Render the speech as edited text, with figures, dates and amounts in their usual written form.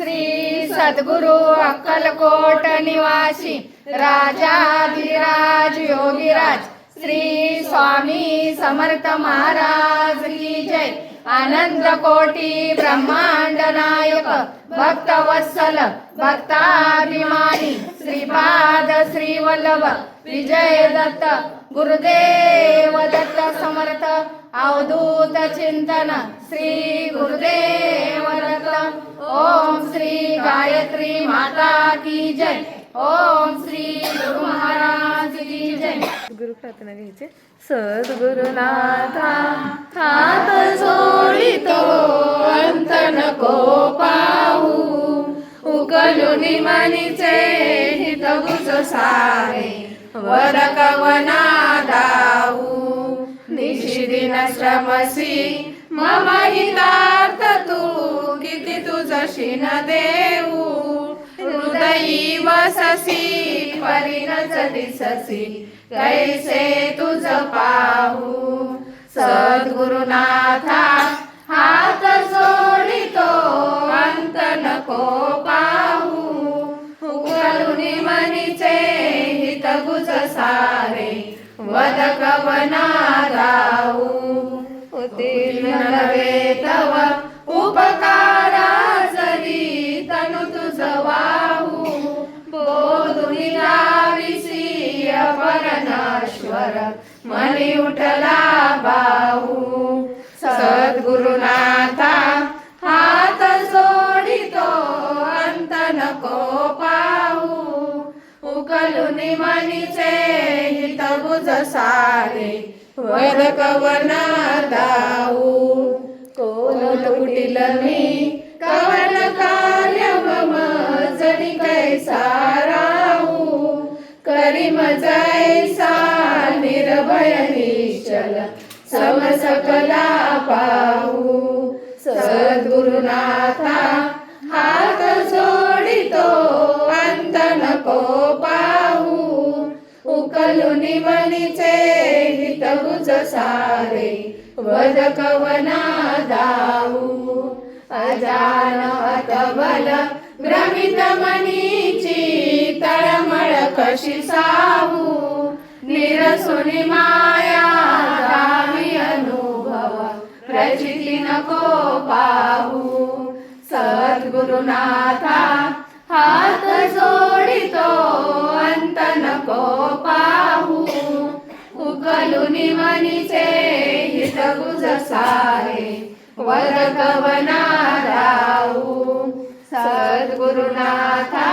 श्री सद्गुरु अक्कलकोट निवासी राजाधिराज योगीराज श्री स्वामी समर्थ महाराज की जय। आनंद कोटी ब्रह्मांड नायक भक्त वत्सल भक्ताभिमानी श्रीपाद श्री वल्लभ विजय दत्त गुरुदेव दत्त समर्थ अवधूत चिंतन श्री गुरुदेव दत्त। ओम श्री गायत्री माता की जय। ओम श्री गुरु महाराज की जय। गुरु प्रार्थना घ्यायचे। सद्गुरुनाथा हात जोडितो अंत नको पाहू, उकलुनी मनीचे हित गुज सारे वर कवना दाऊ, निशिदिन श्रमसी मम हितार्थ तू, किती तुझशी न देऊ हृदयी वससी, परिणच दिससी कैसे तुझ पाहू। सद्गुरुनाथा हात जोडितो अंत नको पाहू, उकलुनी मनीचे हित गुज सारे वद कवना गाऊ, उत्तीर्ण नव्हे तव उपकारा जरी तनु तुझ वाहू, बोधुनी लाविसी अपरनाश्वर मनी उठला बाहू। सद्गुरुनाथा हात जोडितो अंत नको पाहू, उकलुनी मनीचे हित गुज सारे वर कवना दाऊ। कोल कुटिल मी कवन कार्य मम जणी कैसा राहू, करी जैसा निर्भय निश्चल समसकला पाहू। सद्गुरुनाथा हात जोडितो अंत नको पाहू, उकलुनी मनीचे हित गुज सारे वद कवना दाऊ। अजान अतबल भ्रमित मनीची तळमळ कशी साहू, निरसुनी माया दावी अनुभव प्रचिती नको पाहू। सद्गुरुनाथा हात जोडितो अंत नको पाहू, उकलुनी मनीचे हित गुज सारे वद कवना दाऊ। सद्गुरुनाथा